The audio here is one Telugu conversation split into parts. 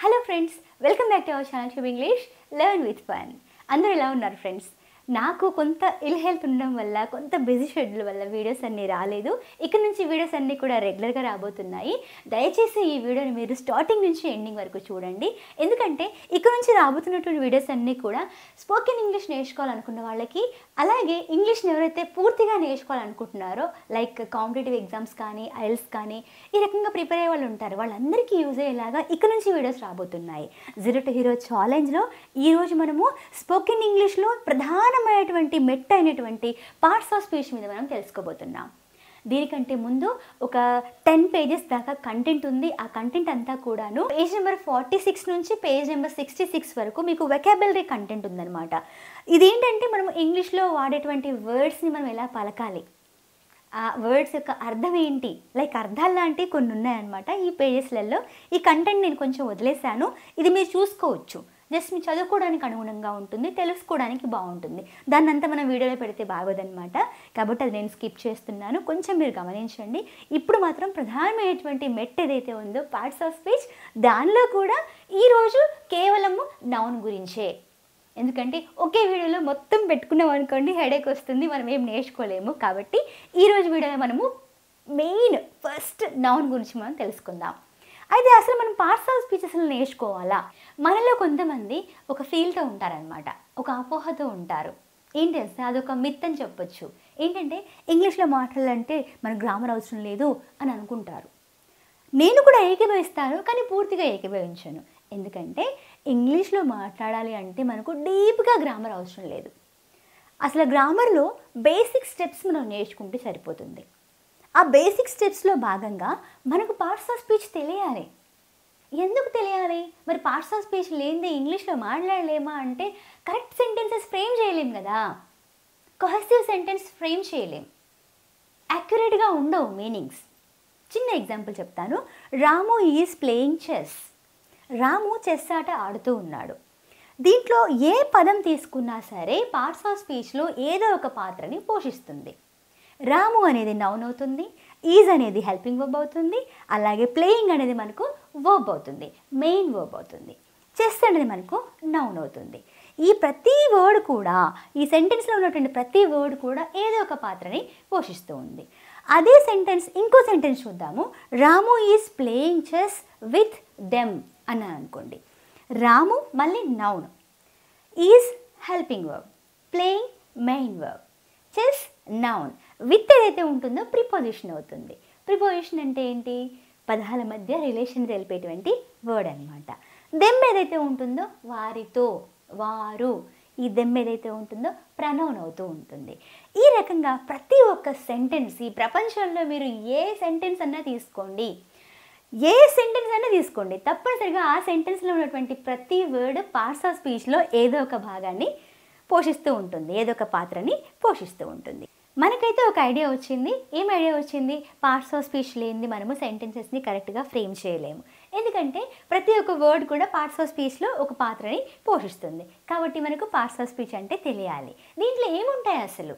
Hello friends, welcome back to our channel tube English learn with fun. అందరూ ఎలా ఉన్నారు ఫ్రెండ్స్? నాకు కొంత ఇల్ హెల్త్ ఉండడం వల్ల, కొంత బిజీ షెడ్యూల్ వల్ల వీడియోస్ అన్నీ రాలేదు. ఇక్కడ నుంచి వీడియోస్ అన్నీ కూడా రెగ్యులర్గా రాబోతున్నాయి. దయచేసి ఈ వీడియోని మీరు స్టార్టింగ్ నుంచి ఎండింగ్ వరకు చూడండి. ఎందుకంటే ఇక్కడ నుంచి రాబోతున్నటువంటి వీడియోస్ అన్నీ కూడా స్పోకెన్ ఇంగ్లీష్ నేర్చుకోవాలనుకున్న వాళ్ళకి, అలాగే ఇంగ్లీష్ని ఎవరైతే పూర్తిగా నేర్చుకోవాలనుకుంటున్నారో, లైక్ కాంపిటేటివ్ ఎగ్జామ్స్ కానీ, ఐఎల్స్ కానీ, ఈ రకంగా ప్రిపేర్ అయ్యే వాళ్ళు ఉంటారు, వాళ్ళందరికీ యూజ్ అయ్యేలాగా ఇక్కడ నుంచి వీడియోస్ రాబోతున్నాయి. జీరో టు హీరో ఛాలెంజ్లో ఈరోజు మనము స్పోకెన్ ఇంగ్లీష్లో ప్రధానమైనటువంటి మెట్ట అయినటువంటి పార్ట్స్ ఆఫ్ స్పీచ్ మీద మనం తెలుసుకోబోతున్నాం. దీనికంటే ముందు ఒక 10 పేజెస్ దాకా కంటెంట్ ఉంది. ఆ కంటెంట్ అంతా కూడాను పేజ్ నెంబర్ 46 నుంచి పేజ్ నెంబర్ 66 వరకు మీకు వెకాబులరీ కంటెంట్ ఉందన్నమాట. ఇదేంటంటే మనం ఇంగ్లీష్లో వాడేటువంటి వర్డ్స్ని మనం ఎలా పలకాలి, ఆ వర్డ్స్ యొక్క అర్థం ఏంటి, లైక్ అర్థాలు లాంటివి కొన్ని ఉన్నాయన్నమాట ఈ పేజెస్లలో. ఈ కంటెంట్ నేను కొంచెం వదిలేశాను, ఇది మీరు చూసుకోవచ్చు. జస్ట్ మీరు చదువుకోవడానికి అనుగుణంగా ఉంటుంది, తెలుసుకోవడానికి బాగుంటుంది. దాన్ని అంతా మనం వీడియోలో పెడితే బాగోదన్నమాట. కాబట్టి అది నేను స్కిప్ చేస్తున్నాను, కొంచెం మీరు గమనించండి. ఇప్పుడు మాత్రం ప్రధానమైనటువంటి మెట్ ఏదైతే ఉందో పార్ట్స్ ఆఫ్ స్పీచ్, దానిలో కూడా ఈరోజు కేవలము నౌన్ గురించే. ఎందుకంటే ఒకే వీడియోలో మొత్తం పెట్టుకున్నాం అనుకోండి, హెడేక్ వస్తుంది, మనం ఏం నేర్చుకోలేము. కాబట్టి ఈరోజు వీడియోలో మనము మెయిన్ ఫస్ట్ నౌన్ గురించి మనం తెలుసుకుందాం. అయితే అసలు మనం పార్ట్స్ ఆఫ్ స్పీచ్ అసలు నేర్చుకోవాలా? మనలో కొంతమంది ఒక ఫీల్తో ఉంటారనమాట, ఒక అపోహతో ఉంటారు. ఏంటి తెలుసా, అదొక మిత్ అని చెప్పొచ్చు. ఏంటంటే ఇంగ్లీష్లో మాట్లాడాలంటే మన గ్రామర్ అవసరం లేదు అని అనుకుంటారు. నేను కూడా ఏకీభవిస్తాను, కానీ పూర్తిగా ఏకీభవించను. ఎందుకంటే ఇంగ్లీష్లో మాట్లాడాలి అంటే మనకు డీప్గా గ్రామర్ అవసరం లేదు. అసలు గ్రామర్లో బేసిక్ స్టెప్స్ మనం నేర్చుకుంటే సరిపోతుంది. ఆ బేసిక్ స్టెప్స్లో భాగంగా మనకు పార్ట్స్ ఆఫ్ స్పీచ్ తెలియాలి. ఎందుకు తెలియాలి? మరి పార్ట్స్ ఆఫ్ స్పీచ్ లేనిదే ఇంగ్లీష్లో మాట్లాడలేమా అంటే, కరెక్ట్ సెంటెన్సెస్ ఫ్రేమ్ చేయలేం కదా, కొహెసివ్ సెంటెన్స్ ఫ్రేమ్ చేయలేం, యాక్యురేట్గా ఉండవు మీనింగ్స్. చిన్న ఎగ్జాంపుల్ చెప్తాను. Ramu is playing chess. Ramu chess ఆట ఆడుతూ ఉన్నాడు. దీంట్లో ఏ పదం తీసుకున్నా సరే పార్ట్స్ ఆఫ్ స్పీచ్లో ఏదో ఒక పాత్రని పోషిస్తుంది. రాము అనేది నౌన్ అవుతుంది, ఈజ్ అనేది హెల్పింగ్ వర్బ్ అవుతుంది, అలాగే ప్లేయింగ్ అనేది మనకు వర్బ్ అవుతుంది, మెయిన్ వర్బ్ అవుతుంది. చెస్ అనేది మనకు నౌన్ అవుతుంది. ఈ ప్రతి వర్డ్ కూడా, ఈ సెంటెన్స్లో ఉన్నటువంటి ప్రతి వర్డ్ కూడా ఏదో ఒక పాత్రని పోషిస్తూ ఉంది. అదే సెంటెన్స్, ఇంకో సెంటెన్స్ చూద్దాము. Ramu is playing chess with them అన్నాను అనుకోండి. రాము మళ్ళీ noun, is helping verb, playing main verb, chess noun, with ఏదైతే ఉంటుందో ప్రిపోజిషన్ అవుతుంది. ప్రిపోజిషన్ అంటే ఏంటి? పదాల మధ్య రిలేషన్ తెలిపేటువంటి వర్డ్ అనమాట. దెమ్ ఏదైతే ఉంటుందో వారితో, వారు, ఈ దెమ్ ఏదైతే ఉంటుందో ప్రనౌన్ అవుతూ ఉంటుంది. ఈ రకంగా ప్రతి ఒక్క సెంటెన్స్, ఈ ప్రపంచంలో మీరు ఏ సెంటెన్స్ అన్నా తీసుకోండి, ఏ సెంటెన్స్ అయినా తీసుకోండి, తప్పనిసరిగా ఆ సెంటెన్స్లో ఉన్నటువంటి ప్రతి వర్డ్ పార్ట్స్ ఆఫ్ స్పీచ్లో ఏదో ఒక భాగాన్ని పోషిస్తూ ఉంటుంది, ఏదో ఒక పాత్రని పోషిస్తూ ఉంటుంది. మనకైతే ఒక ఐడియా వచ్చింది. ఏం ఐడియా వచ్చింది? పార్ట్స్ ఆఫ్ స్పీచ్ లేనిది మనము సెంటెన్సెస్ని కరెక్ట్గా ఫ్రేమ్ చేయలేము. ఎందుకంటే ప్రతి ఒక్క వర్డ్ కూడా పార్ట్స్ ఆఫ్ స్పీచ్లో ఒక పాత్రని పోషిస్తుంది. కాబట్టి మనకు పార్ట్స్ ఆఫ్ స్పీచ్ అంటే తెలియాలి. దీంట్లో ఏముంటాయి అసలు?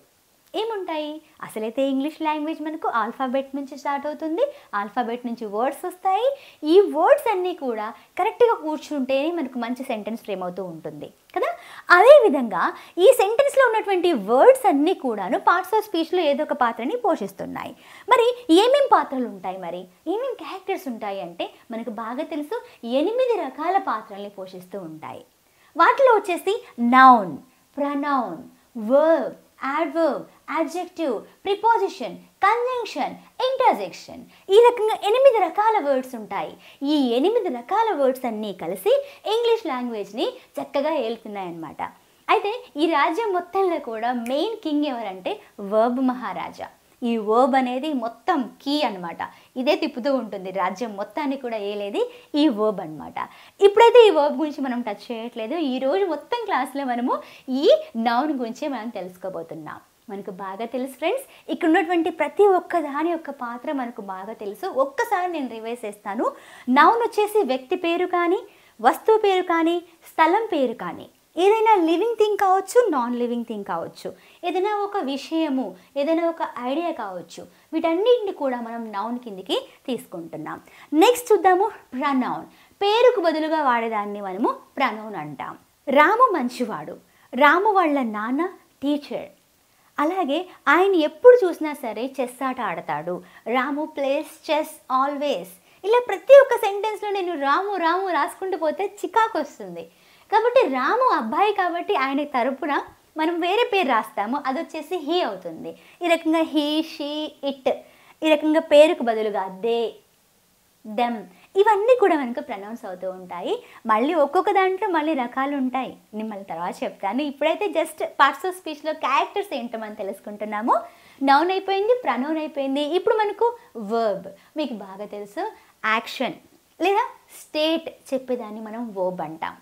ఏముంటాయి? అసలైతే ఇంగ్లీష్ లాంగ్వేజ్ మనకు ఆల్ఫాబెట్ నుంచి స్టార్ట్ అవుతుంది. ఆల్ఫాబెట్ నుంచి వర్డ్స్ వస్తాయి. ఈ వర్డ్స్ అన్నీ కూడా కరెక్ట్గా కూర్చుంటేనే మనకు మంచి సెంటెన్స్ ఫ్రేమ్ అవుతూ ఉంటుంది కదా. అదేవిధంగా ఈ సెంటెన్స్లో ఉన్నటువంటి వర్డ్స్ అన్నీ కూడాను పార్ట్స్ ఆఫ్ స్పీచ్లో ఏదో ఒక పాత్రని పోషిస్తున్నాయి. మరి ఏమేం పాత్రలు ఉంటాయి, మరి ఏమేం క్యారెక్టర్స్ ఉంటాయి అంటే మనకు బాగా తెలుసు, 8 రకాల పాత్రల్ని పోషిస్తూ ఉంటాయి. వాటిలో వచ్చేసి noun, pronoun, verb, adverb, adjective, preposition, conjunction, interjection, ఈ రకంగా 8 రకాల వర్డ్స్ ఉంటాయి. ఈ 8 రకాల వర్డ్స్ అన్నీ కలిసి ఇంగ్లీష్ లాంగ్వేజ్ని చక్కగా ఏలుతున్నాయన్నమాట. అయితే ఈ రాజ్యం మొత్తంలో కూడా మెయిన్ కింగ్ ఎవరంటే వర్బ్ మహారాజా. ఈ వర్బ్ అనేది మొత్తం కీ అనమాట. ఇదే తిప్పుతూ ఉంటుంది రాజ్యం మొత్తాన్ని కూడా ఏలేది ఈ వర్బ్ అనమాట. ఇప్పుడైతే ఈ వర్బ్ గురించి మనం టచ్ చేయట్లేదు. ఈరోజు మొత్తం క్లాస్లో మనము ఈ నౌన్ గురించే మనం తెలుసుకోబోతున్నాం. మనకు బాగా తెలుసు ఫ్రెండ్స్, ఇక్కడ ఉన్నటువంటి ప్రతి ఒక్క దాని యొక్క పాత్ర మనకు బాగా తెలుసు. ఒక్కసారి నేను రివైజ్ చేస్తాను. నౌన్ వచ్చేసి వ్యక్తి పేరు కానీ, వస్తువు పేరు కానీ, స్థలం పేరు కానీ, ఏదైనా లివింగ్ థింగ్ కావచ్చు, నాన్ లివింగ్ థింగ్ కావచ్చు, ఏదైనా ఒక విషయము, ఏదైనా ఒక ఐడియా కావచ్చు, వీటన్నిటిని కూడా మనం నౌన్ కిందికి తీసుకుంటున్నాం. నెక్స్ట్ చూద్దాము ప్రనౌన్. పేరుకు బదులుగా వాడేదాన్ని మనము ప్రనౌన్ అంటాం. రాము మంచివాడు, రాము వాళ్ళ నాన్న టీచర్. అలాగే ఆయన ఎప్పుడు చూసినా సరే చెస్ ఆట ఆడతాడు. రాము ప్లేస్ చెస్ ఆల్వేస్. ఇలా ప్రతి ఒక్క సెంటెన్స్లో నేను రాము రాము రాసుకుంటూ పోతే చికాకు వస్తుంది. కాబట్టి రాము అబ్బాయి కాబట్టి ఆయన తరపున మనం వేరే పేరు రాస్తాము, అది వచ్చేసి హీ అవుతుంది. ఈ రకంగా హీ, షీ, ఇట్, ఈ రకంగా పేరుకు బదులుగా దే, దెమ్, ఇవన్నీ కూడా మనకు ప్రనౌన్స్ అవుతూ ఉంటాయి. మళ్ళీ ఒక్కొక్క దాంట్లో మళ్ళీ రకాలు ఉంటాయి, నేను మళ్ళీ తర్వాత చెప్తాను. ఇప్పుడైతే జస్ట్ పార్ట్స్ ఆఫ్ స్పీచ్లో క్యారెక్టర్స్ ఏంటో మనం తెలుసుకుంటున్నాము. నౌన్ అయిపోయింది, ప్రనౌన్ అయిపోయింది. ఇప్పుడు మనకు వర్బ్. మీకు బాగా తెలుసు, యాక్షన్ లేదా స్టేట్ చెప్పేదాన్ని మనం వర్బ్ అంటాం.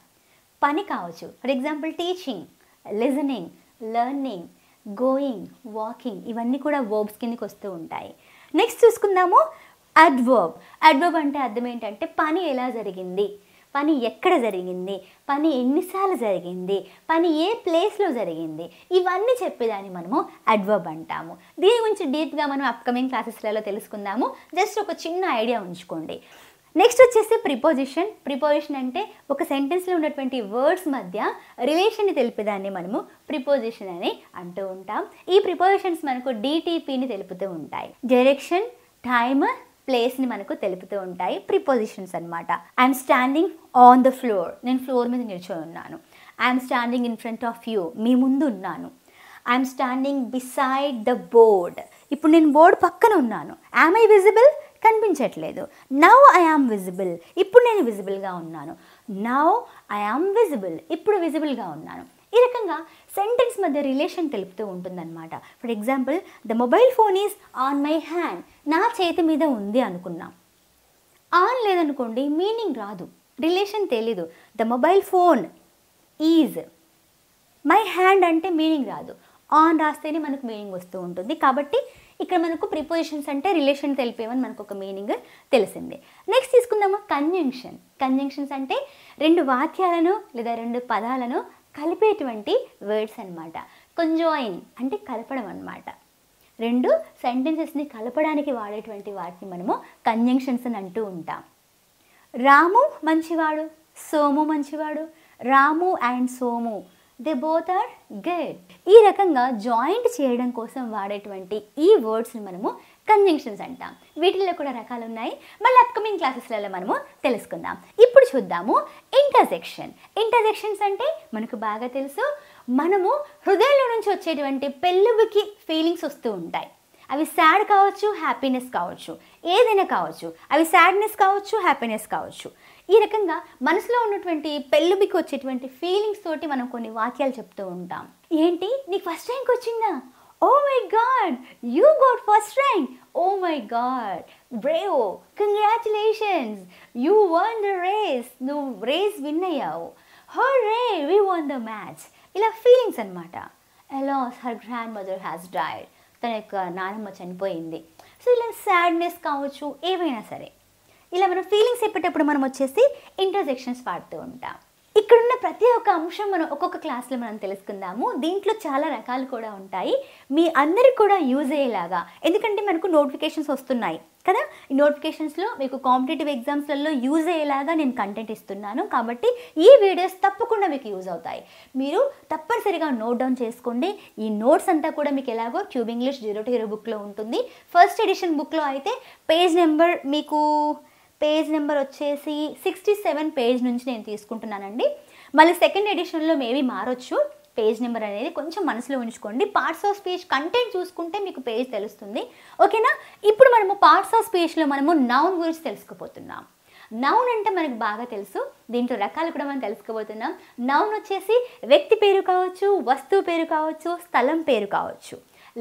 పని కావచ్చు, for example teaching, listening, learning, going, walking, ఇవన్నీ కూడా వర్బ్స్ కిందకి వస్తూ ఉంటాయి. నెక్స్ట్ చూసుకుందాము అడ్వర్బ్. అడ్వర్బ్ అంటే అర్థం ఏంటంటే పని ఎలా జరిగింది, పని ఎక్కడ జరిగింది, పని ఎన్నిసార్లు జరిగింది, పని ఏ ప్లేస్లో జరిగింది, ఇవన్నీ చెప్పేదాన్ని మనము అడ్వర్బ్ అంటాము. దీని గురించి డీప్గా మనం అప్కమింగ్ క్లాసెస్లలో తెలుసుకుందాము. జస్ట్ ఒక చిన్న ఐడియా ఉంచుకోండి. నెక్స్ట్ వచ్చేసి ప్రిపోజిషన్. ప్రిపోజిషన్ అంటే ఒక సెంటెన్స్లో ఉన్నటువంటి వర్డ్స్ మధ్య రిలేషన్ని తెలిపేదాన్ని మనము ప్రిపోజిషన్ అని అంటూ ఉంటాం. ఈ ప్రిపోజిషన్స్ మనకు డిటిపిని తెలుపుతూ ఉంటాయి. డైరెక్షన్, టైమ్, ప్లేస్ని మనకు తెలుపుతూ ఉంటాయి ప్రిపోజిషన్స్ అనమాట. I'm standing on the floor, నేను ఫ్లోర్ మీద నిల్చొని ఉన్నాను. I'm standing in front of you, మీ ముందు ఉన్నాను. I'm standing beside the board, ఇప్పుడు నేను బోర్డు పక్కన ఉన్నాను. యామ్ ఐ విజిబుల్, కనిపించట్లేదు. నౌ ఐ యామ్ విజిబుల్, ఇప్పుడు నేను విజిబుల్గా ఉన్నాను. నౌ ఐ యామ్ విజిబుల్, ఇప్పుడు విజిబుల్గా ఉన్నాను. ఈ రకంగా సెంటెన్స్ మధ్య రిలేషన్ తెలుపుతూ ఉంటుందన్నమాట. For example, the mobile phone is on my hand, నా చేతి మీద ఉంది అనుకున్నాం. ఆన్ లేదనుకోండి మీనింగ్ రాదు, రిలేషన్ తెలీదు. The mobile phone is, my hand అంటే మీనింగ్ రాదు. ఆన్ రాస్తేనే మనకు మీనింగ్ వస్తూ ఉంటుంది. కాబట్టి ఇక్కడ మనకు ప్రిపోజిషన్స్ అంటే రిలేషన్ తెలిపేవని మనకు ఒక మీనింగ్ తెలిసింది. నెక్స్ట్ తీసుకుందాము కంజంక్షన్. కంజంక్షన్స్ అంటే రెండు వాక్యాలను లేదా రెండు పదాలను కలిపేటువంటి వర్డ్స్ అనమాట. కొంజాయిన్ అంటే కలపడం అనమాట. రెండు సెంటెన్సెస్ని కలపడానికి వాడేటువంటి వాటిని మనము కంజంక్షన్స్ అని అంటూ ఉంటాం. రాము మంచివాడు, సోము మంచివాడు. Ramu and Somu, they both are good. ఈ రకంగా జాయింట్ చేయడం కోసం వాడేటువంటి ఈ వర్డ్స్ని మనము కంజంక్షన్స్ అంటాం. వీటిల్లో కూడా రకాలు ఉన్నాయి, మళ్ళీ అప్కమింగ్ క్లాసెస్లలో మనము తెలుసుకుందాం. ఇప్పుడు చూద్దాము ఇంటర్సెక్షన్. ఇంటర్సెక్షన్స్ అంటే మనకు బాగా తెలుసు, మనము హృదయంలో నుంచి వచ్చేటువంటి పెళ్ళుబికి ఫీలింగ్స్ వస్తూ ఉంటాయి. అవి సాడ్ కావచ్చు, హ్యాపీనెస్ కావచ్చు, ఏదైనా కావచ్చు. అవి సాడ్నెస్ కావచ్చు, హ్యాపీనెస్ కావచ్చు. ఈ రకంగా మనసులో ఉన్నటువంటి పెళ్ళుబికి వచ్చేటువంటి ఫీలింగ్స్ తోటి మనం కొన్ని వాక్యాలు చెప్తూ ఉంటాం. ఏంటి, నీకు ఫస్ట్ ర్యాంక్ వచ్చిందా? Oh my God, you got first rank. Oh my God, brave, congratulations, you won the race, నువ్వు రేస్ విన్ అయ్యావు. Hurray, we won the match. ఇలా ఫీలింగ్స్ అనమాట. Alas, her grandmother has died, తన యొక్క నానమ్మ చనిపోయింది. సో ఇలా సాడ్నెస్ కావచ్చు, ఏవైనా సరే. ఇలా మనం ఫీలింగ్స్ చెప్పేటప్పుడు మనం వచ్చేసి ఇంటర్సెక్షన్స్ వాడుతూ ఉంటాం. ఇక్కడున్న ప్రతి ఒక్క అంశం మనం ఒక్కొక్క క్లాస్లో మనం తెలుసుకుందాము. దీంట్లో చాలా రకాలు కూడా ఉంటాయి, మీ అందరికి కూడా యూజ్ అయ్యేలాగా. ఎందుకంటే మనకు నోటిఫికేషన్స్ వస్తున్నాయి కదా, ఈ నోటిఫికేషన్స్లో మీకు కాంపిటేటివ్ ఎగ్జామ్స్లలో యూజ్ అయ్యేలాగా నేను కంటెంట్ ఇస్తున్నాను. కాబట్టి ఈ వీడియోస్ తప్పకుండా మీకు యూజ్ అవుతాయి. మీరు తప్పనిసరిగా నోట్ డౌన్ చేసుకోండి. ఈ నోట్స్ అంతా కూడా మీకు ఎలాగో ట్యూబ్ ఇంగ్లీష్ 0 to Hero బుక్లో ఉంటుంది. ఫస్ట్ ఎడిషన్ బుక్లో అయితే పేజ్ నెంబర్ వచ్చేసి 67 పేజ్ నుంచి నేను తీసుకుంటున్నానండి. మళ్ళీ సెకండ్ ఎడిషన్లో మేబీ మారొచ్చు. పేజ్ నెంబర్ అనేది కొంచెం మనసులో ఉంచుకోండి. పార్ట్స్ ఆఫ్ స్పీచ్ కంటెంట్ చూసుకుంటే మీకు పేజ్ తెలుస్తుంది, ఓకేనా? ఇప్పుడు మనము పార్ట్స్ ఆఫ్ స్పీచ్లో మనము నౌన్ గురించి తెలుసుకోబోతున్నాం. నౌన్ అంటే మనకు బాగా తెలుసు, దీంట్లో రకాలు కూడా మనం తెలుసుకోబోతున్నాం. నౌన్ వచ్చేసి వ్యక్తి పేరు కావచ్చు, వస్తువు పేరు కావచ్చు, స్థలం పేరు కావచ్చు,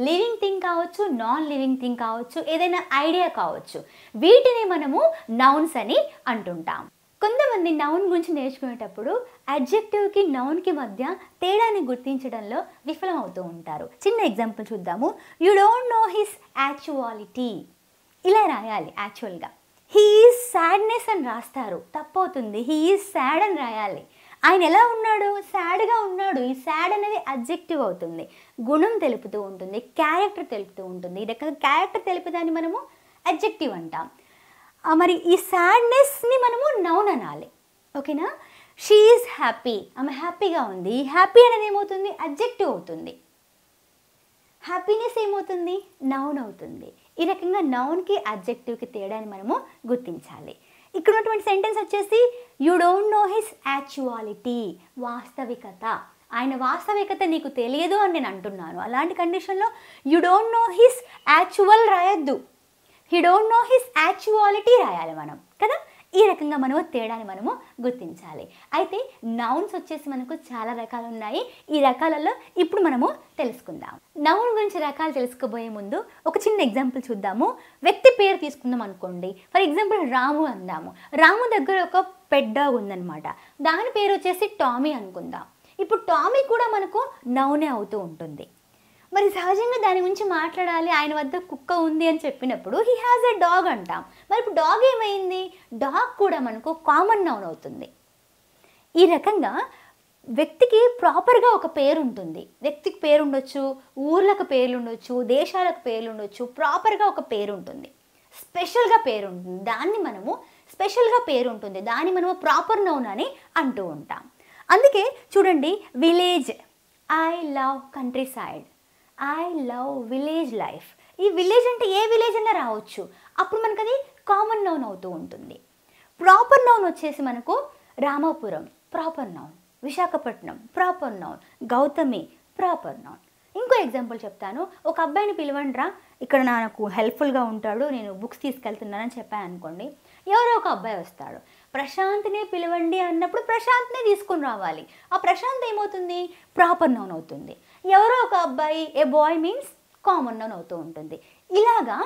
లివింగ్ థింగ్ కావచ్చు, నాన్ లివింగ్ థింగ్ కావచ్చు, ఏదైనా ఐడియా కావచ్చు. వీటిని మనము నౌన్స్ అని అంటుంటాం. కొంతమంది నౌన్ గురించి నేర్చుకునేటప్పుడు అడ్జెక్టివ్కి నౌన్కి మధ్య తేడాని గుర్తించడంలో విఫలం అవుతూ ఉంటారు. చిన్న ఎగ్జాంపుల్ చూద్దాము. You don't know his actuality, ఇలా రాయాలి. యాక్చువల్గా హీ ఈజ్ సాడ్నెస్ అని రాస్తారు, తప్పవుతుంది. హీ ఈజ్ సాడ్ అని రాయాలి. ఆయన ఎలా ఉన్నాడు? సాడ్గా ఉన్నాడు. ఈ సాడ్ అనేది అడ్జెక్టివ్ అవుతుంది, గుణం తెలుపుతూ ఉంటుంది, క్యారెక్టర్ తెలుపుతూ ఉంటుంది. ఈ రకంగా క్యారెక్టర్ తెలిపేదాన్ని మనము అడ్జెక్టివ్ అంటాం. మరి ఈ సాడ్నెస్ని మనము నౌన్ అనాలి. ఓకేనా? షీ ఈజ్ హ్యాపీ, ఆమె హ్యాపీగా ఉంది. ఈ హ్యాపీ అనేది ఏమవుతుంది? అడ్జెక్టివ్ అవుతుంది. హ్యాపీనెస్ ఏమవుతుంది? నౌన్ అవుతుంది. ఈ రకంగా నౌన్కి అడ్జెక్టివ్కి తేడాని మనము గుర్తించాలి. ఇక్కడ ఉన్నటువంటి సెంటెన్స్ వచ్చేసి you don't know his actuality, వాస్తవికత. ఆయన వాస్తవికత నీకు తెలియదు అని నేను అంటున్నాను. అలాంటి కండిషన్లో you don't know his actual రాయొద్దు, he don't know his actuality రాయాలి మనం కదా. ఈ రకంగా మనము తేడాని మనము గుర్తించాలి. అయితే నౌన్స్ వచ్చేసి మనకు చాలా రకాలు ఉన్నాయి. ఈ రకాలలో ఇప్పుడు మనము తెలుసుకుందాం. నౌన్ గురించి రకాలు తెలుసుకోబోయే ముందు ఒక చిన్న ఎగ్జాంపుల్ చూద్దాము. వ్యక్తి పేరు తీసుకుందాం అనుకోండి. ఫర్ ఎగ్జాంపుల్ రాము అందాము. రాము దగ్గర ఒక పెట్ డాగ్ ఉందన్నమాట. దాని పేరు వచ్చేసి టామీ అనుకుందాం. ఇప్పుడు టామీ కూడా మనకు నౌనే అవుతూ ఉంటుంది. మరి సహజంగా దాని గురించి మాట్లాడాలి, ఆయన వద్ద కుక్క ఉంది అని చెప్పినప్పుడు హీ హ్యాజ్ ఎ డాగ్ అంటాం. మరి ఇప్పుడు డాగ్ ఏమైంది? డాగ్ కూడా మనకు కామన్ నౌన్ అవుతుంది. ఈ రకంగా వ్యక్తికి ప్రాపర్గా ఒక పేరు ఉంటుంది. వ్యక్తికి పేరు ఉండొచ్చు, ఊర్లకు పేర్లు ఉండొచ్చు, దేశాలకు పేర్లు ఉండొచ్చు. ప్రాపర్గా ఒక పేరు ఉంటుంది, స్పెషల్గా పేరు ఉంటుంది. దాన్ని మనము స్పెషల్గా పేరు ఉంటుంది, దాన్ని మనము ప్రాపర్ నౌన్ అని అంటూ ఉంటాం. అందుకే చూడండి, village, I love country side, I love village life. ఈ విలేజ్ అంటే ఏ విలేజ్ అన్నా రావచ్చు, అప్పుడు మనకు అది కామన్ నౌన్ అవుతూ ఉంటుంది. ప్రాపర్ నౌన్ వచ్చేసి మనకు Ramapuram proper noun, Visakhapatnam proper noun, Gautami proper noun. ఇంకో ఎగ్జాంపుల్ చెప్తాను. ఒక అబ్బాయిని పిలవండిరా, ఇక్కడ నాకు హెల్ప్ఫుల్గా ఉంటాడు, నేను బుక్స్ తీసుకెళ్తున్నానని చెప్పాను అనుకోండి. ఎవరో ఒక అబ్బాయి వస్తాడు. ప్రశాంత్నే పిలవండి అన్నప్పుడు ప్రశాంత్నే తీసుకుని రావాలి. ఆ ప్రశాంత్ ఏమవుతుంది? ప్రాపర్ నౌన్ అవుతుంది. ఎవరో ఒక అబ్బాయి, ఏ బాయ్ మీన్స్ కామన్ నౌన్ అవుతూ ఉంటుంది. ఇలాగా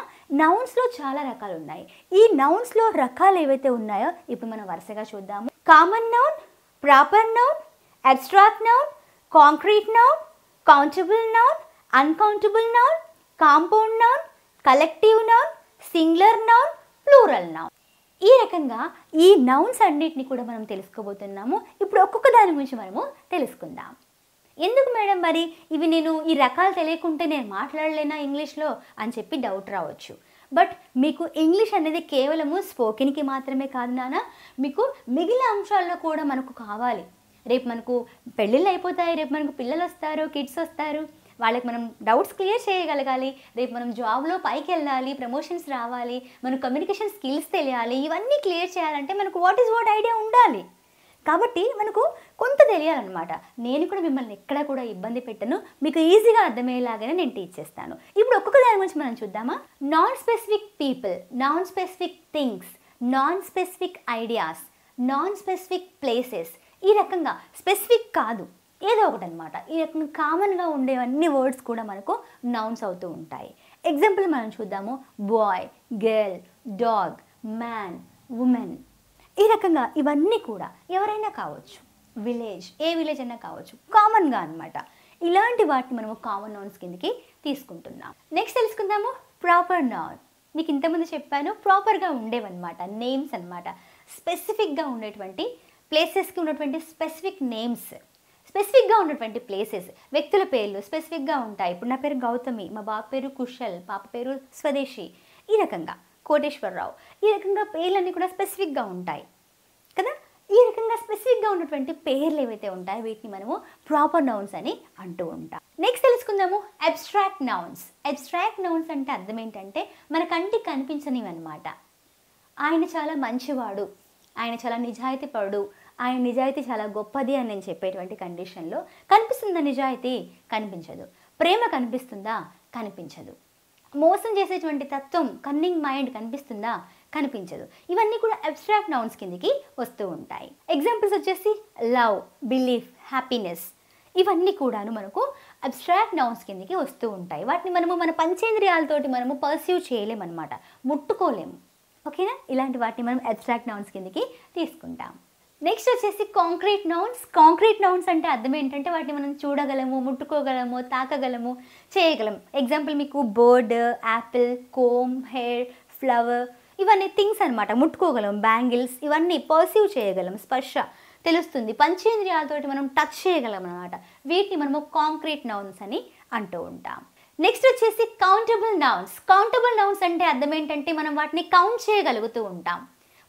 నౌన్స్లో చాలా రకాలు ఉన్నాయి. ఈ నౌన్స్లో రకాలు ఏవైతే ఉన్నాయో ఇప్పుడు మనం వరుసగా చూద్దాము. Common noun, proper noun, abstract noun, concrete noun, countable noun, uncountable noun, compound noun, collective noun, singular noun, plural noun. ఈ రకంగా ఈ నౌన్స్ అన్నిటిని కూడా మనం తెలుసుకోబోతున్నాము. ఇప్పుడు ఒక్కొక్క దాని గురించి మనము తెలుసుకుందాం. ఎందుకు మేడం మరి ఇవి నేను ఈ రకాలు తెలియకుంటే నేను మాట్లాడలేనా ఇంగ్లీష్లో అని చెప్పి డౌట్ రావచ్చు. బట్ మీకు ఇంగ్లీష్ అనేది కేవలము స్పోకెన్కి మాత్రమే కాదు నాన్న, మీకు మిగిలిన అంశాల్లో కూడా మనకు కావాలి. రేపు మనకు పెళ్ళిళ్ళు అయిపోతాయి, రేపు మనకు పిల్లలు వస్తారు, కిడ్స్ వస్తారు, వాళ్ళకి మనం డౌట్స్ క్లియర్ చేయగలగాలి. రేపు మనం జాబ్లో పైకి వెళ్ళాలి, ప్రమోషన్స్ రావాలి, మనకు కమ్యూనికేషన్ స్కిల్స్ తెలియాలి. ఇవన్నీ క్లియర్ చేయాలంటే మనకు వాట్ ఐడియా ఉండాలి. కాబట్టి మనకు కొంత తెలియాలన్నమాట. నేను కూడా మిమ్మల్ని ఎక్కడా కూడా ఇబ్బంది పెట్టను, మీకు ఈజీగా అర్థమయ్యేలాగానే నేను టీచ్ చేస్తాను. ఇప్పుడు ఒక్కొక్క దాని గురించి మనం చూద్దామా. Non specific people, non specific things, non specific ideas, non specific places. ఈ రకంగా స్పెసిఫిక్ కాదు, ఏదో ఒకటి అనమాట. ఈ రకంగా కామన్గా ఉండేవన్నీ వర్డ్స్ కూడా మనకు నౌన్స్ అవుతూ ఉంటాయి. ఎగ్జాంపుల్ మనం చూద్దాము. Boy, girl, dog, man, woman. ఈ రకంగా ఇవన్నీ కూడా ఎవరైనా కావచ్చు. విలేజ్, ఏ విలేజ్ అయినా కావచ్చు, కామన్గా అనమాట. ఇలాంటి వాటిని మనము కామన్ నౌన్స్ కిందకి తీసుకుంటున్నాం. నెక్స్ట్ తెలుసుకుందాము ప్రాపర్ నౌన్. మీకు ఇంతకుముందు చెప్పాను, ప్రాపర్గా ఉండేవన్నమాట, నేమ్స్ అనమాట. స్పెసిఫిక్గా ఉండేటువంటి ప్లేసెస్కి ఉన్నటువంటి స్పెసిఫిక్ నేమ్స్, స్పెసిఫిక్గా ఉన్నటువంటి ప్లేసెస్, వ్యక్తుల పేర్లు స్పెసిఫిక్గా ఉంటాయి. ఇప్పుడు నా పేరు గౌతమి, మా బాబు పేరు కుశల్, పాప పేరు స్వదేశీ, ఈ రకంగా కోటేశ్వరరావు. ఈ రకంగా పేర్లన్నీ కూడా స్పెసిఫిక్గా ఉంటాయి కదా. ఈ రకంగా స్పెసిఫిక్గా ఉన్నటువంటి పేర్లు ఏవైతే ఉంటాయో వీటిని మనము ప్రాపర్ నౌన్స్ అని అంటూ ఉంటాం. నెక్స్ట్ తెలుసుకుందాము అబ్స్ట్రాక్ట్ నౌన్స్. అబ్స్ట్రాక్ట్ నౌన్స్ అంటే అర్థం ఏంటంటే మన కంటికి కనిపించనివి అనమాట. ఆయన చాలా మంచివాడు, ఆయన చాలా నిజాయితీపరుడు, ఆయన నిజాయితీ చాలా గొప్పది అని నేను చెప్పేటువంటి కండిషన్లో కనిపిస్తుందా నిజాయితీ? కనిపించదు. ప్రేమ కనిపిస్తుందా? కనిపించదు. మోసం చేసేటువంటి తత్వం, కన్నింగ్ మైండ్ కనిపిస్తుందా? కనిపించదు. ఇవన్నీ కూడా అబ్స్ట్రాక్ట్ నౌన్స్ కిందకి వస్తూ ఉంటాయి. ఎగ్జాంపుల్స్ వచ్చేసి లవ్, బిలీఫ్, హ్యాపీనెస్. ఇవన్నీ కూడాను మనకు అబ్స్ట్రాక్ట్ నౌన్స్ కిందకి వస్తూ ఉంటాయి. వాటిని మనము మన పంచేంద్రియాలతోటి మనము పర్సీవ్ చేయలేమన్నమాట, ముట్టుకోలేము. ఓకేనా? ఇలాంటి వాటిని మనం అబ్స్ట్రాక్ట్ నౌన్స్ కిందకి తీసుకుంటాం. నెక్స్ట్ వచ్చేసి కాంక్రీట్ నౌన్స్. కాంక్రీట్ నౌన్స్ అంటే అర్థం ఏంటంటే వాటిని మనం చూడగలము, ముట్టుకోగలము, తాకగలము, చేయగలము. ఎగ్జాంపుల్ మీకు bird, apple, comb, hair, flower, ఇవన్నీ థింగ్స్ అనమాట. ముట్టుకోగలం. బ్యాంగిల్స్, ఇవన్నీ పర్సీవ్ చేయగలం, స్పర్శ తెలుస్తుంది, పంచేంద్రియాలతోటి మనం టచ్ చేయగలం అనమాట. వీటిని మనము కాంక్రీట్ నౌన్స్ అని అంటూ ఉంటాం. నెక్స్ట్ వచ్చేసి కౌంటబుల్ నౌన్స్. కౌంటబుల్ నౌన్స్ అంటే అర్థం ఏంటంటే మనం వాటిని కౌంట్ చేయగలుగుతూ ఉంటాం,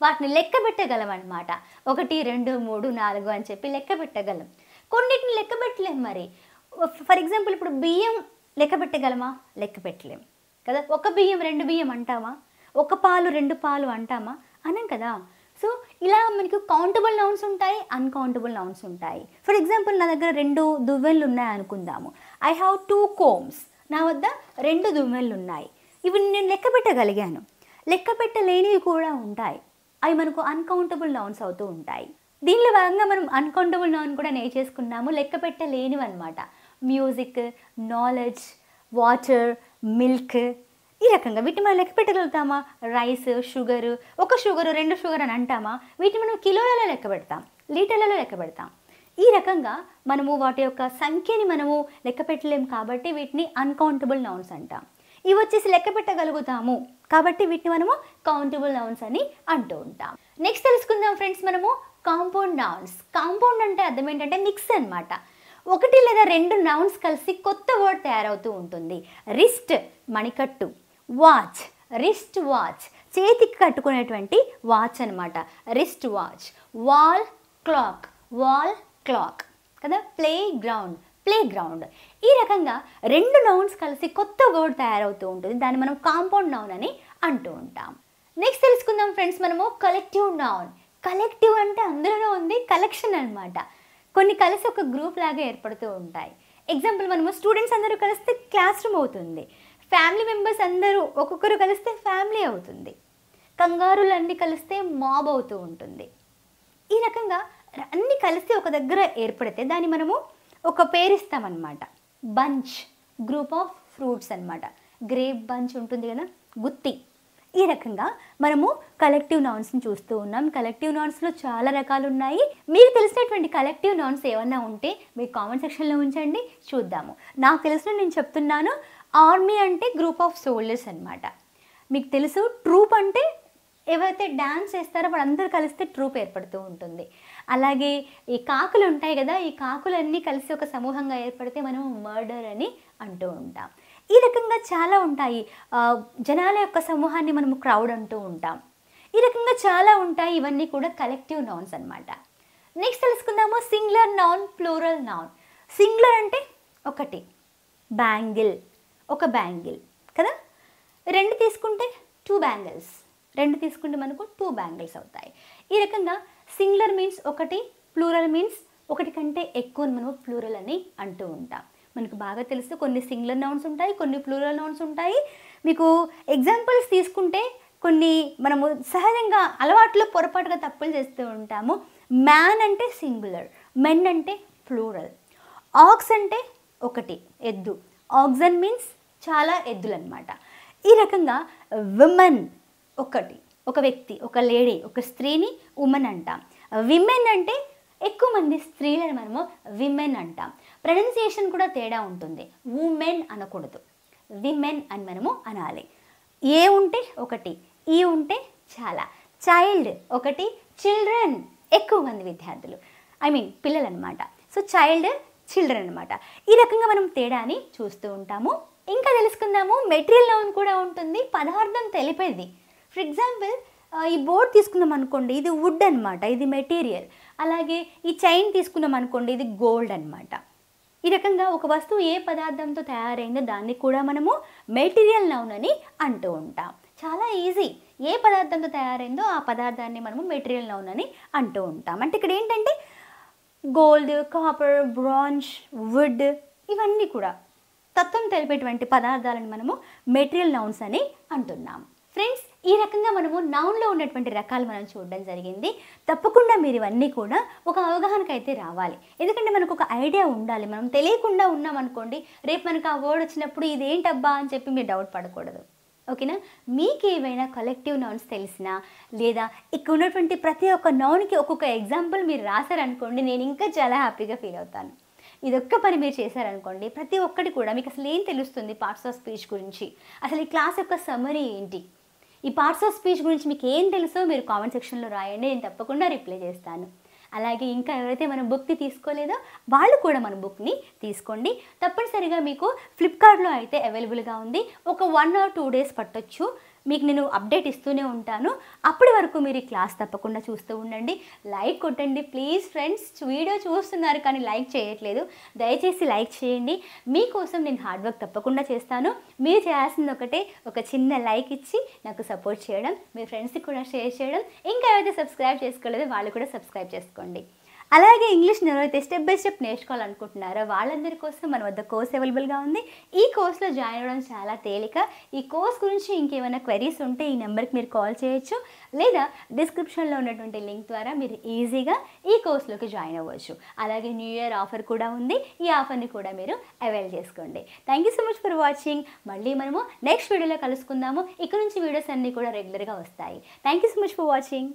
వాటిని లెక్క పెట్టగలం అనమాట. 1 2 3 4 అని చెప్పి లెక్క పెట్టగలం. కొన్నిటిని లెక్క పెట్టలేం. మరి ఫర్ ఎగ్జాంపుల్ ఇప్పుడు బియ్యం లెక్క పెట్టగలమా? లెక్క పెట్టలేం కదా. 1 బియ్యం 2 బియ్యం అంటామా? 1 పాలు 2 పాలు అంటామా? అనం కదా. సో ఇలా మనకు కౌంటబుల్ నౌన్స్ ఉంటాయి, అన్కౌంటబుల్ నౌన్స్ ఉంటాయి. ఫర్ ఎగ్జాంపుల్ నా దగ్గర 2 దువ్వెళ్ళు ఉన్నాయి అనుకుందాము. I have 2 combs. నా వద్ద 2 దువ్వెళ్ళు ఉన్నాయి. ఇవి నేను లెక్క పెట్టగలిగాను. లెక్క పెట్టలేనివి కూడా ఉంటాయి, అవి మనకు అన్కౌంటబుల్ నౌన్స్ అవుతూ ఉంటాయి. దీనిలో భాగంగా మనం అన్కౌంటబుల్ నౌన్ కూడా నేర్చేసుకున్నాము, లెక్క పెట్టలేనివి అనమాట. మ్యూజిక్, నాలెడ్జ్, వాటర్, మిల్క్, ఈ రకంగా వీటిని మనం లెక్క పెట్టగలుగుతామా? రైస్, షుగరు, 1 షుగరు 2 షుగర్ అని అంటామా? వీటిని మనం కిలోలలో లెక్క పెడతాం, లీటర్లలో లెక్క పెడతాం. ఈ రకంగా మనము వాటి యొక్క సంఖ్యని మనము లెక్క పెట్టలేము కాబట్టి వీటిని అన్కౌంటబుల్ నౌన్స్ అంటాం. ఇవి వచ్చేసి లెక్క పెట్టగలుగుతాము కాబట్టి వీటిని మనము కౌంటబుల్ నౌన్స్ అని అంటూ ఉంటాం. నెక్స్ట్ తెలుసుకుందాం ఫ్రెండ్స్ మనము కాంపౌండ్ నౌన్స్. కాంపౌండ్ అంటే అర్థం ఏంటంటే మిక్స్ అనమాట. 1 లేదా 2 నౌన్స్ కలిసి కొత్త వర్డ్ తయారవుతూ ఉంటుంది. రిస్ట్ మణికట్టు, వాచ్ రిస్ట్ వాచ్ చేతికి కట్టుకునేటువంటి వాచ్ అనమాట, రిస్ట్ వాచ్. వాల్ క్లాక్ కదా. Play ground. ఈ రకంగా 2 నౌన్స్ కలిసి కొత్త వర్డ్ తయారవుతూ ఉంటుంది, దాన్ని మనం కాంపౌండ్ నౌన్ అని అంటూ ఉంటాం. నెక్స్ట్ తెలుసుకుందాం ఫ్రెండ్స్ మనము కలెక్టివ్ నౌన్. కలెక్టివ్ అంటే అందులోనే ఉంది కలెక్షన్ అనమాట. కొన్ని కలిసి ఒక గ్రూప్ లాగా ఏర్పడుతూ ఉంటాయి. ఎగ్జాంపుల్ మనము స్టూడెంట్స్ అందరూ కలిస్తే క్లాస్ రూమ్ అవుతుంది, ఫ్యామిలీ మెంబర్స్ అందరూ ఒక్కొక్కరు కలిస్తే ఫ్యామిలీ అవుతుంది, కంగారులన్నీ కలిస్తే మాబ్ అవుతూ ఉంటుంది. ఈ రకంగా అన్నీ కలిసి ఒక దగ్గర ఏర్పడితే దాన్ని మనము ఒక పేరు ఇస్తామన్నమాట. బంచ్, గ్రూప్ ఆఫ్ ఫ్రూట్స్ అనమాట. గ్రేప్ బంచ్ ఉంటుంది కదా, గుత్తి. ఈ రకంగా మనము కలెక్టివ్ నౌన్స్ని చూస్తూ ఉన్నాం. కలెక్టివ్ నౌన్స్లో చాలా రకాలు ఉన్నాయి. మీకు తెలిసినటువంటి కలెక్టివ్ నౌన్స్ ఏమన్నా ఉంటే మీరు కామెంట్ సెక్షన్లో ఉంచండి, చూద్దాము. నాకు తెలిసిన నేను చెప్తున్నాను. ఆర్మీ అంటే గ్రూప్ ఆఫ్ సోల్జర్స్ అనమాట. మీకు తెలుసు ట్రూప్ అంటే ఎవరైతే డ్యాన్స్ చేస్తారో వాళ్ళందరూ కలిస్తే ట్రూప్ ఏర్పడుతూ ఉంటుంది. అలాగే ఈ కాకులు ఉంటాయి కదా, ఈ కాకులన్నీ కలిసి ఒక సమూహంగా ఏర్పడితే మనం మర్డర్ అని అంటూ ఉంటాం. ఈ రకంగా చాలా ఉంటాయి. జనాల యొక్క సమూహాన్ని మనము క్రౌడ్ అంటూ ఉంటాం. ఈ రకంగా చాలా ఉంటాయి. ఇవన్నీ కూడా కలెక్టివ్ నౌన్స్ అనమాట. నెక్స్ట్ తెలుసుకుందాము singular noun, plural noun. Singular అంటే ఒకటి, బ్యాంగిల్ ఒక బ్యాంగిల్ కదా. 2 తీసుకుంటే 2 బ్యాంగిల్స్, 2 తీసుకుంటే మనకు 2 బ్యాంగిల్స్ అవుతాయి. ఈ రకంగా సింగులర్ మీన్స్ ఒకటి, ప్లూరల్ మీన్స్ ఒకటి కంటే ఎక్కువ మనం ప్లూరల్ అని అంటూ ఉంటాం. మనకు బాగా తెలుసు కొన్ని సింగులర్ నౌన్స్ ఉంటాయి, కొన్ని ప్లూరల్ నౌన్స్ ఉంటాయి. మీకు ఎగ్జాంపుల్స్ తీసుకుంటే కొన్ని మనము సహజంగా అలవాట్లో పొరపాటుగా తప్పులు చేస్తూ ఉంటాము. మ్యాన్ అంటే సింగులర్, మెన్ అంటే ప్లూరల్. ఆక్స్ అంటే ఒకటి, ఎద్దు. ఆక్సన్ మీన్స్ చాలా ఎద్దులు అనమాట. ఈ రకంగా విమెన్ ఒకటి, ఒక వ్యక్తి, ఒక లేడీ, ఒక స్త్రీని ఉమెన్ అంటాం. విమెన్ అంటే ఎక్కువ మంది స్త్రీలను మనము విమెన్ అంటాం. ప్రొనౌన్సియేషన్ కూడా తేడా ఉంటుంది. ఉమెన్ అనకూడదు, విమెన్ అని మనము అనాలి. ఏ ఉంటే ఒకటి, ఈ ఉంటే చాలా. చైల్డ్ ఒకటి, చిల్డ్రన్ ఎక్కువ మంది విద్యార్థులు, పిల్లలు అనమాట. సో చైల్డ్, చిల్డ్రన్ అనమాట. ఈ రకంగా మనం తేడాని చూస్తూ ఉంటాము. ఇంకా తెలుసుకుందాము మెటీరియల్ నౌన్ కూడా ఉంటుంది, పదార్థం తెలిపేది. ఫర్ ఎగ్జాంపుల్ ఈ బోర్డ్ తీసుకుందాం అనుకోండి, ఇది వుడ్ అనమాట, ఇది మెటీరియల్. అలాగే ఈ చైన్ తీసుకున్నాం అనుకోండి, ఇది గోల్డ్ అనమాట. ఈ రకంగా ఒక వస్తువు ఏ పదార్థంతో తయారైందో దాన్ని కూడా మనము మెటీరియల్ నౌన్ అని అంటూ ఉంటాం. చాలా ఈజీ. ఏ పదార్థంతో తయారైందో ఆ పదార్థాన్ని మనము మెటీరియల్ నౌన్ అని అంటూ ఉంటాం. అంటే ఇక్కడ ఏంటంటే గోల్డ్, కాపర్, బ్రాంజ్, వుడ్ ఇవన్నీ కూడా తత్వం తెలిపేటువంటి పదార్థాలను మనము మెటీరియల్ నౌన్స్ అని అంటున్నాం. ఫ్రెండ్స్, ఈ రకంగా మనము నౌన్లో ఉన్నటువంటి రకాలు మనం చూడడం జరిగింది. తప్పకుండా మీరు ఇవన్నీ కూడా ఒక అవగాహనకు అయితే రావాలి. ఎందుకంటే మనకు ఒక ఐడియా ఉండాలి. మనం తెలియకుండా ఉన్నాం అనుకోండి, రేపు మనకు ఆ వర్డ్ వచ్చినప్పుడు ఇదేంటబ్బా అని చెప్పి మీరు డౌట్ పడకూడదు. ఓకేనా? మీకు ఏవైనా కలెక్టివ్ నౌన్స్ తెలిసినా లేదా ఇక్కడ ఉన్నటువంటి ప్రతి ఒక్క నౌన్కి ఒక్కొక్క ఎగ్జాంపుల్ మీరు రాశారనుకోండి, నేను ఇంకా చాలా హ్యాపీగా ఫీల్ అవుతాను. ఇదొక్క పని మీరు చేశారనుకోండి, ప్రతి ఒక్కటి కూడా మీకు అసలు ఏం తెలుస్తుంది పార్ట్స్ ఆఫ్ స్పీచ్ గురించి, అసలు ఈ క్లాస్ యొక్క సమరీ ఏంటి, ఈ పార్ట్స్ ఆఫ్ స్పీచ్ గురించి మీకు ఏం తెలుసో మీరు కామెంట్ సెక్షన్లో రాయండి. నేను తప్పకుండా రిప్లై చేస్తాను. అలాగే ఇంకా ఎవరైతే మన బుక్ని తీసుకోలేదో వాళ్ళు కూడా మన బుక్ని తీసుకోండి. తప్పనిసరిగా మీకు ఫ్లిప్కార్ట్లో అయితే అవైలబుల్గా ఉంది. ఒక 1 or 2 days పట్టొచ్చు. మీకు నేను అప్డేట్ ఇస్తూనే ఉంటాను. అప్పటి వరకు మీరు ఈ క్లాస్ తప్పకుండా చూస్తూ ఉండండి. లైక్ కొట్టండి ప్లీజ్ ఫ్రెండ్స్. వీడియో చూస్తున్నారు కానీ లైక్ చేయట్లేదు. దయచేసి లైక్ చేయండి. మీకోసం నేను హార్డ్ వర్క్ తప్పకుండా చేస్తాను. మీరు చేయాల్సింది ఒకటే, ఒక చిన్న లైక్ ఇచ్చి నాకు సపోర్ట్ చేయడం, మీ ఫ్రెండ్స్కి కూడా షేర్ చేయడం. ఇంకా ఎవరైతే సబ్స్క్రైబ్ చేసుకోలేదో వాళ్ళు కూడా సబ్స్క్రైబ్ చేసుకోండి. అలాగే ఇంగ్లీష్ని ఎవరైతే స్టెప్ బై స్టెప్ నేర్చుకోవాలనుకుంటున్నారో వాళ్ళందరి కోసం మన వద్ద కోర్స్ అవైలబుల్గా ఉంది. ఈ కోర్స్లో జాయిన్ అవ్వడం చాలా తేలిక. ఈ కోర్స్ గురించి ఇంకేమైనా క్వెరీస్ ఉంటే ఈ నెంబర్కి మీరు కాల్ చేయొచ్చు, లేదా డిస్క్రిప్షన్లో ఉన్నటువంటి లింక్ ద్వారా మీరు ఈజీగా ఈ కోర్స్లోకి జాయిన్ అవ్వచ్చు. అలాగే న్యూ ఇయర్ ఆఫర్ కూడా ఉంది. ఈ ఆఫర్ని కూడా మీరు అవైల్ చేసుకోండి. Thank you so much for watching. మళ్ళీ మనము నెక్స్ట్ వీడియోలో కలుసుకుందాము. ఇక్కడ నుంచి వీడియోస్ అన్నీ కూడా రెగ్యులర్గా వస్తాయి. Thank you so much for watching.